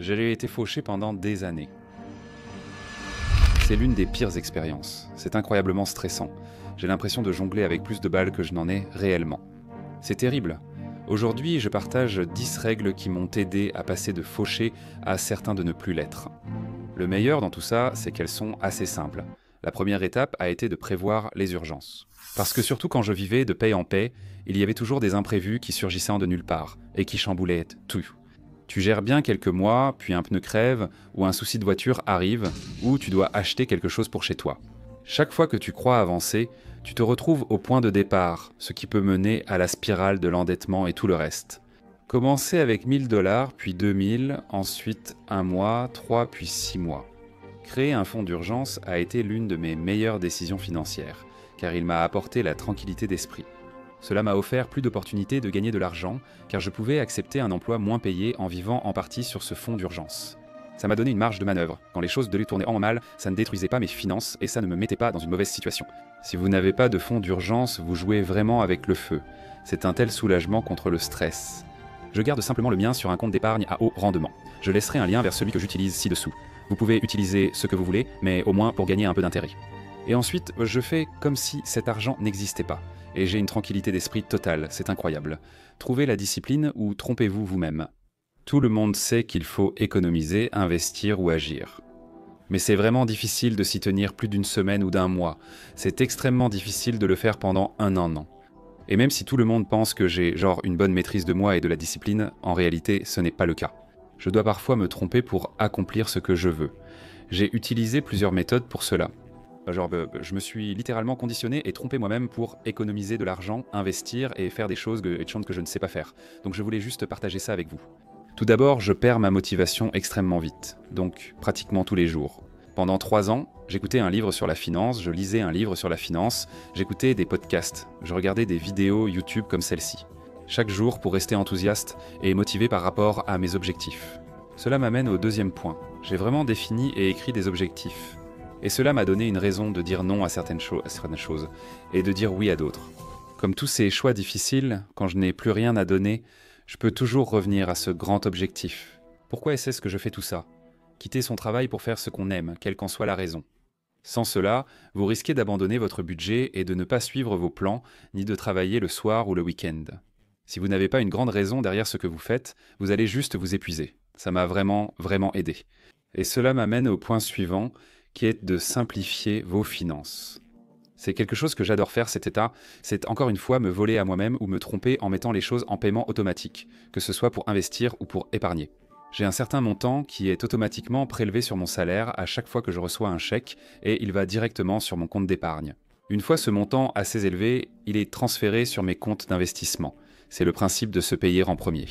J'ai été fauché pendant des années. C'est l'une des pires expériences. C'est incroyablement stressant. J'ai l'impression de jongler avec plus de balles que je n'en ai réellement. C'est terrible. Aujourd'hui, je partage 10 règles qui m'ont aidé à passer de fauché à certains de ne plus l'être. Le meilleur dans tout ça, c'est qu'elles sont assez simples. La première étape a été de prévoir les urgences. Parce que surtout quand je vivais de paie en paie, il y avait toujours des imprévus qui surgissaient de nulle part et qui chamboulaient tout. Tu gères bien quelques mois, puis un pneu crève, ou un souci de voiture arrive, ou tu dois acheter quelque chose pour chez toi. Chaque fois que tu crois avancer, tu te retrouves au point de départ, ce qui peut mener à la spirale de l'endettement et tout le reste. Commencer avec 1 000 $, puis 2 000, ensuite 1 mois, 3, puis 6 mois. Créer un fonds d'urgence a été l'une de mes meilleures décisions financières, car il m'a apporté la tranquillité d'esprit. Cela m'a offert plus d'opportunités de gagner de l'argent, car je pouvais accepter un emploi moins payé en vivant en partie sur ce fonds d'urgence. Ça m'a donné une marge de manœuvre. Quand les choses devaient tourner en mal, ça ne détruisait pas mes finances et ça ne me mettait pas dans une mauvaise situation. Si vous n'avez pas de fonds d'urgence, vous jouez vraiment avec le feu. C'est un tel soulagement contre le stress. Je garde simplement le mien sur un compte d'épargne à haut rendement. Je laisserai un lien vers celui que j'utilise ci-dessous. Vous pouvez utiliser ce que vous voulez, mais au moins pour gagner un peu d'intérêt. Et ensuite, je fais comme si cet argent n'existait pas. Et j'ai une tranquillité d'esprit totale, c'est incroyable. Trouvez la discipline ou trompez-vous vous-même. Tout le monde sait qu'il faut économiser, investir ou agir. Mais c'est vraiment difficile de s'y tenir plus d'une semaine ou d'un mois. C'est extrêmement difficile de le faire pendant un an. Et même si tout le monde pense que j'ai une bonne maîtrise de moi et de la discipline, en réalité ce n'est pas le cas. Je dois parfois me tromper pour accomplir ce que je veux. J'ai utilisé plusieurs méthodes pour cela. Je me suis littéralement conditionné et trompé moi-même pour économiser de l'argent, investir et faire des choses que je ne sais pas faire. Donc je voulais juste partager ça avec vous. Tout d'abord, je perds ma motivation extrêmement vite, donc pratiquement tous les jours. Pendant 3 ans, j'écoutais un livre sur la finance, je lisais un livre sur la finance, j'écoutais des podcasts, je regardais des vidéos YouTube comme celle-ci. Chaque jour pour rester enthousiaste et motivé par rapport à mes objectifs. Cela m'amène au deuxième point. J'ai vraiment défini et écrit des objectifs. Et cela m'a donné une raison de dire non à certaines choses et de dire oui à d'autres. Comme tous ces choix difficiles, quand je n'ai plus rien à donner, je peux toujours revenir à ce grand objectif. Pourquoi est-ce que je fais tout ça ? Quitter son travail pour faire ce qu'on aime, quelle qu'en soit la raison. Sans cela, vous risquez d'abandonner votre budget et de ne pas suivre vos plans, ni de travailler le soir ou le week-end. Si vous n'avez pas une grande raison derrière ce que vous faites, vous allez juste vous épuiser. Ça m'a vraiment aidé. Et cela m'amène au point suivant, qui est de simplifier vos finances. C'est quelque chose que j'adore faire, cet état, c'est encore une fois me voler à moi-même ou me tromper en mettant les choses en paiement automatique, que ce soit pour investir ou pour épargner. J'ai un certain montant qui est automatiquement prélevé sur mon salaire à chaque fois que je reçois un chèque et il va directement sur mon compte d'épargne. Une fois ce montant assez élevé, il est transféré sur mes comptes d'investissement. C'est le principe de se payer en premier.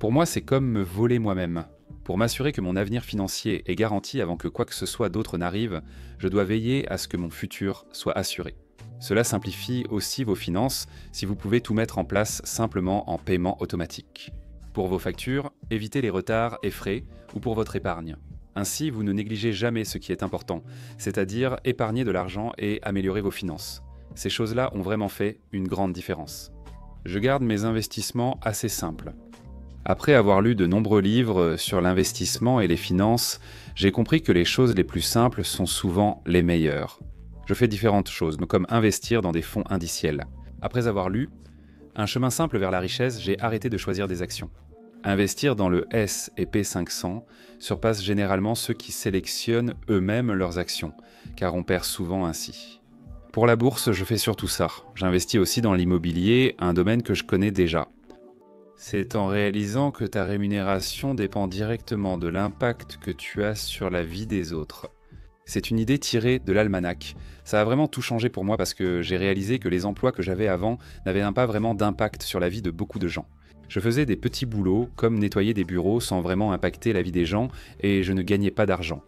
Pour moi, c'est comme me voler moi-même. Pour m'assurer que mon avenir financier est garanti avant que quoi que ce soit d'autre n'arrive, je dois veiller à ce que mon futur soit assuré. Cela simplifie aussi vos finances si vous pouvez tout mettre en place simplement en paiement automatique. Pour vos factures, évitez les retards et frais ou pour votre épargne. Ainsi, vous ne négligez jamais ce qui est important, c'est-à-dire épargner de l'argent et améliorer vos finances. Ces choses-là ont vraiment fait une grande différence. Je garde mes investissements assez simples. Après avoir lu de nombreux livres sur l'investissement et les finances, j'ai compris que les choses les plus simples sont souvent les meilleures. Je fais différentes choses, comme investir dans des fonds indiciels. Après avoir lu Un chemin simple vers la richesse, j'ai arrêté de choisir des actions. Investir dans le S&P 500 surpasse généralement ceux qui sélectionnent eux-mêmes leurs actions, car on perd souvent ainsi. Pour la bourse, je fais surtout ça. J'investis aussi dans l'immobilier, un domaine que je connais déjà. C'est en réalisant que ta rémunération dépend directement de l'impact que tu as sur la vie des autres. C'est une idée tirée de l'almanach. Ça a vraiment tout changé pour moi parce que j'ai réalisé que les emplois que j'avais avant n'avaient pas vraiment d'impact sur la vie de beaucoup de gens. Je faisais des petits boulots comme nettoyer des bureaux sans vraiment impacter la vie des gens et je ne gagnais pas d'argent.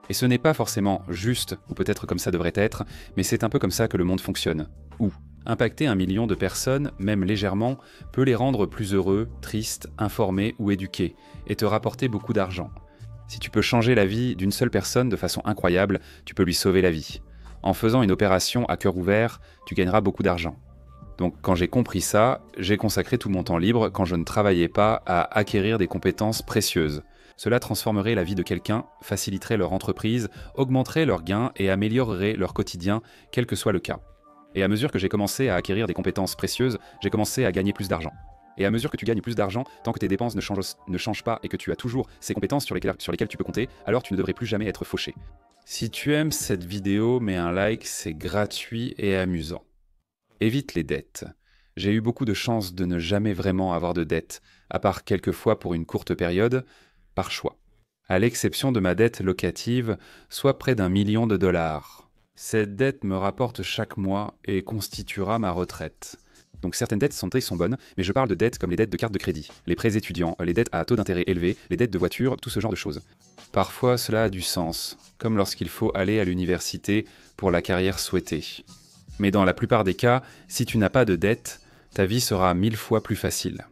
Et ce n'est pas forcément juste, ou peut-être comme ça devrait être, mais c'est un peu comme ça que le monde fonctionne. Ou impacter 1 million de personnes, même légèrement, peut les rendre plus heureux, tristes, informés ou éduqués, et te rapporter beaucoup d'argent. Si tu peux changer la vie d'une seule personne de façon incroyable, tu peux lui sauver la vie. En faisant une opération à cœur ouvert, tu gagneras beaucoup d'argent. Donc quand j'ai compris ça, j'ai consacré tout mon temps libre quand je ne travaillais pas à acquérir des compétences précieuses. Cela transformerait la vie de quelqu'un, faciliterait leur entreprise, augmenterait leurs gains et améliorerait leur quotidien, quel que soit le cas. Et à mesure que j'ai commencé à acquérir des compétences précieuses, j'ai commencé à gagner plus d'argent. Et à mesure que tu gagnes plus d'argent, tant que tes dépenses ne changent pas et que tu as toujours ces compétences sur lesquelles tu peux compter, alors tu ne devrais plus jamais être fauché. Si tu aimes cette vidéo, mets un like, c'est gratuit et amusant. Évite les dettes. J'ai eu beaucoup de chance de ne jamais vraiment avoir de dettes, à part quelques fois pour une courte période, par choix. À l'exception de ma dette locative, soit près d'1 million de dollars. Cette dette me rapporte chaque mois et constituera ma retraite. Donc certaines dettes sont bonnes, mais je parle de dettes comme les dettes de carte de crédit, les prêts étudiants, les dettes à taux d'intérêt élevé, les dettes de voiture, tout ce genre de choses. Parfois cela a du sens, comme lorsqu'il faut aller à l'université pour la carrière souhaitée. Mais dans la plupart des cas, si tu n'as pas de dette, ta vie sera 1000 fois plus facile.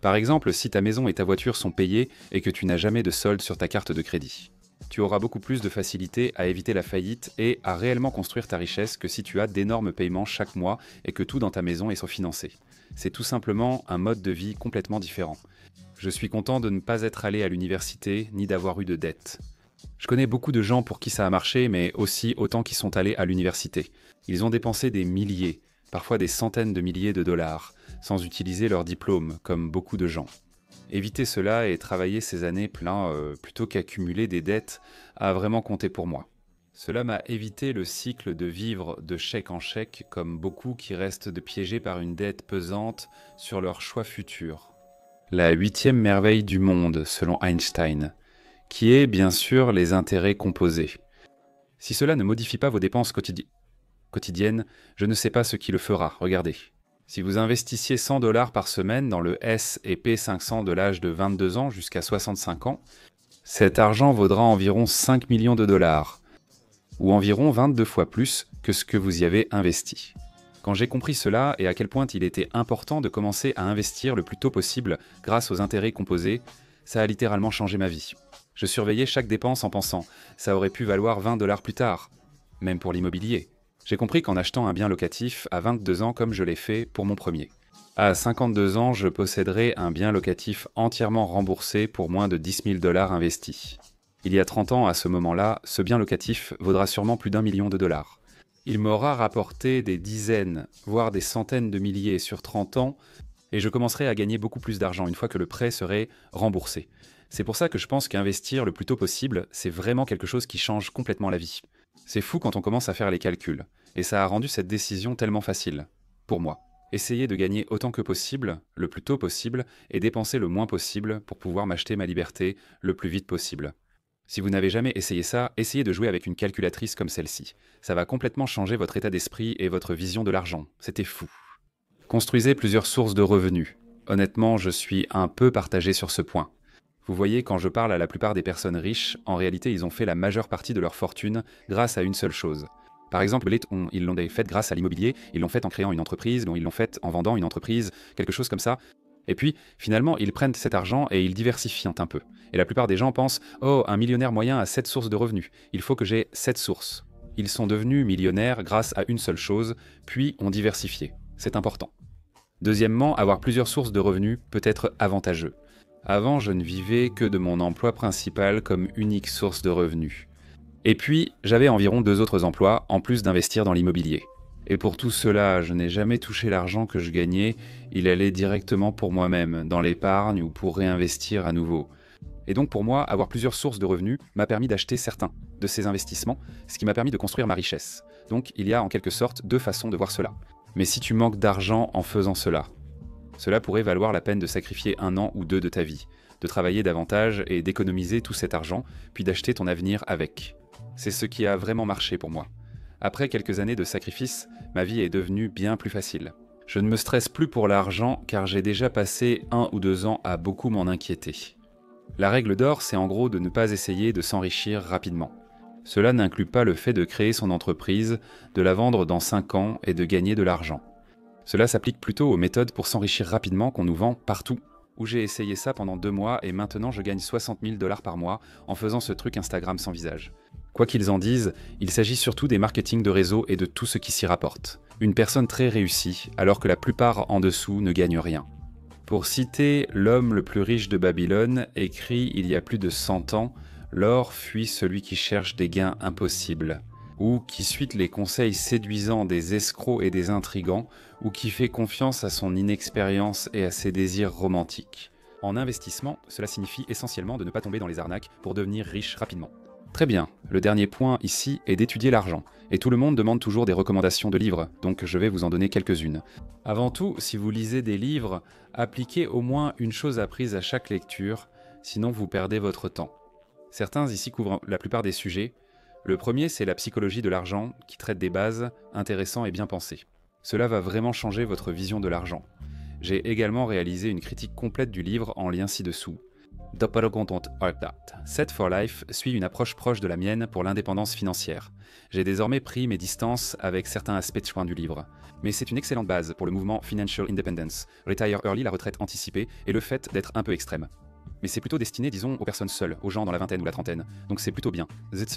Par exemple, si ta maison et ta voiture sont payées et que tu n'as jamais de solde sur ta carte de crédit. Tu auras beaucoup plus de facilité à éviter la faillite et à réellement construire ta richesse que si tu as d'énormes paiements chaque mois et que tout dans ta maison est surfinancé. C'est tout simplement un mode de vie complètement différent. Je suis content de ne pas être allé à l'université ni d'avoir eu de dettes. Je connais beaucoup de gens pour qui ça a marché, mais aussi autant qui sont allés à l'université. Ils ont dépensé des milliers, parfois des centaines de milliers de dollars, sans utiliser leur diplôme, comme beaucoup de gens. Éviter cela et travailler ces années plein plutôt qu'accumuler des dettes a vraiment compté pour moi. Cela m'a évité le cycle de vivre de chèque en chèque comme beaucoup qui restent piégés par une dette pesante sur leurs choix futurs. La 8e merveille du monde, selon Einstein, qui est bien sûr les intérêts composés. Si cela ne modifie pas vos dépenses quotidiennes, je ne sais pas ce qui le fera, regardez. Si vous investissiez 100 $ par semaine dans le S&P 500 de l'âge de 22 ans jusqu'à 65 ans, cet argent vaudra environ 5 millions de dollars, ou environ 22 fois plus que ce que vous y avez investi. Quand j'ai compris cela et à quel point il était important de commencer à investir le plus tôt possible grâce aux intérêts composés, ça a littéralement changé ma vie. Je surveillais chaque dépense en pensant « ça aurait pu valoir 20 $ plus tard », même pour l'immobilier. J'ai compris qu'en achetant un bien locatif à 22 ans comme je l'ai fait pour mon premier. À 52 ans, je posséderai un bien locatif entièrement remboursé pour moins de 10 000 $ investis. Il y a 30 ans, à ce moment-là, ce bien locatif vaudra sûrement plus d'1 million de dollars. Il m'aura rapporté des dizaines, voire des centaines de milliers sur 30 ans, et je commencerai à gagner beaucoup plus d'argent une fois que le prêt serait remboursé. C'est pour ça que je pense qu'investir le plus tôt possible, c'est vraiment quelque chose qui change complètement la vie. C'est fou quand on commence à faire les calculs, et ça a rendu cette décision tellement facile, pour moi. Essayer de gagner autant que possible, le plus tôt possible, et dépenser le moins possible pour pouvoir m'acheter ma liberté le plus vite possible. Si vous n'avez jamais essayé ça, essayez de jouer avec une calculatrice comme celle-ci. Ça va complètement changer votre état d'esprit et votre vision de l'argent. C'était fou. Construisez plusieurs sources de revenus. Honnêtement, je suis un peu partagé sur ce point. Vous voyez, quand je parle à la plupart des personnes riches, en réalité, ils ont fait la majeure partie de leur fortune grâce à une seule chose. Par exemple, ils l'ont fait grâce à l'immobilier, ils l'ont fait en créant une entreprise, ils l'ont fait en vendant une entreprise, quelque chose comme ça. Et puis, finalement, ils prennent cet argent et ils diversifient un peu. Et la plupart des gens pensent « Oh, un millionnaire moyen a 7 sources de revenus. Il faut que j'ai 7 sources. » Ils sont devenus millionnaires grâce à une seule chose, puis ont diversifié. C'est important. Deuxièmement, avoir plusieurs sources de revenus peut être avantageux. Avant, je ne vivais que de mon emploi principal comme unique source de revenus. Et puis, j'avais environ 2 autres emplois, en plus d'investir dans l'immobilier. Et pour tout cela, je n'ai jamais touché l'argent que je gagnais, il allait directement pour moi-même, dans l'épargne ou pour réinvestir à nouveau. Et donc pour moi, avoir plusieurs sources de revenus m'a permis d'acheter certains de ces investissements, ce qui m'a permis de construire ma richesse. Donc il y a en quelque sorte 2 façons de voir cela. Mais si tu manques d'argent en faisant cela, cela pourrait valoir la peine de sacrifier 1 an ou 2 de ta vie, de travailler davantage et d'économiser tout cet argent, puis d'acheter ton avenir avec. C'est ce qui a vraiment marché pour moi. Après quelques années de sacrifice, ma vie est devenue bien plus facile. Je ne me stresse plus pour l'argent car j'ai déjà passé 1 ou 2 ans à beaucoup m'en inquiéter. La règle d'or, c'est en gros de ne pas essayer de s'enrichir rapidement. Cela n'inclut pas le fait de créer son entreprise, de la vendre dans 5 ans et de gagner de l'argent. Cela s'applique plutôt aux méthodes pour s'enrichir rapidement qu'on nous vend partout. Où j'ai essayé ça pendant 2 mois et maintenant je gagne 60 000 $ par mois en faisant ce truc Instagram sans visage. Quoi qu'ils en disent, il s'agit surtout des marketing de réseau et de tout ce qui s'y rapporte. Une personne très réussie, alors que la plupart en dessous ne gagnent rien. Pour citer l'homme le plus riche de Babylone, écrit il y a plus de 100 ans, l'or fuit celui qui cherche des gains impossibles, ou qui suit les conseils séduisants des escrocs et des intrigants, ou qui fait confiance à son inexpérience et à ses désirs romantiques. En investissement, cela signifie essentiellement de ne pas tomber dans les arnaques pour devenir riche rapidement. Très bien, le dernier point ici est d'étudier l'argent. Et tout le monde demande toujours des recommandations de livres, donc je vais vous en donner quelques-unes. Avant tout, si vous lisez des livres, appliquez au moins une chose apprise à chaque lecture, sinon vous perdez votre temps. Certains ici couvrent la plupart des sujets. Le premier, c'est la psychologie de l'argent, qui traite des bases, intéressants et bien pensés. Cela va vraiment changer votre vision de l'argent. J'ai également réalisé une critique complète du livre en lien ci-dessous. Doppelcontent Ardat. Set for Life suit une approche proche de la mienne pour l'indépendance financière. J'ai désormais pris mes distances avec certains aspects de choix du livre. Mais c'est une excellente base pour le mouvement Financial Independence, Retire Early, la retraite anticipée, et le fait d'être un peu extrême. Mais c'est plutôt destiné, disons, aux personnes seules, aux gens dans la vingtaine ou la trentaine. Donc c'est plutôt bien. The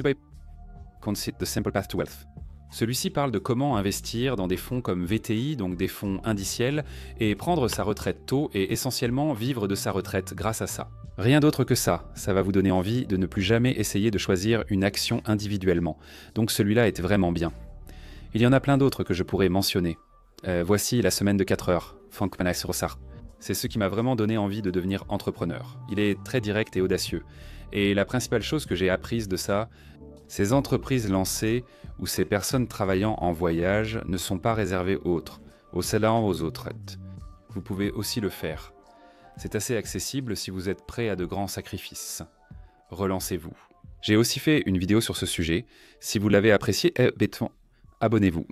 Simple Path to Wealth. Celui-ci parle de comment investir dans des fonds comme VTI, donc des fonds indiciels, et prendre sa retraite tôt et essentiellement vivre de sa retraite grâce à ça. Rien d'autre que ça va vous donner envie de ne plus jamais essayer de choisir une action individuellement. Donc celui-là est vraiment bien. Il y en a plein d'autres que je pourrais mentionner. Voici La semaine de 4 heures, Frank Panay-Rossard. C'est ce qui m'a vraiment donné envie de devenir entrepreneur. Il est très direct et audacieux. Et la principale chose que j'ai apprise de ça, ces entreprises lancées ou ces personnes travaillant en voyage ne sont pas réservées aux autres, aux salariés, aux autres. Vous pouvez aussi le faire. C'est assez accessible si vous êtes prêt à de grands sacrifices. Relancez-vous. J'ai aussi fait une vidéo sur ce sujet. Si vous l'avez apprécié, abonnez-vous.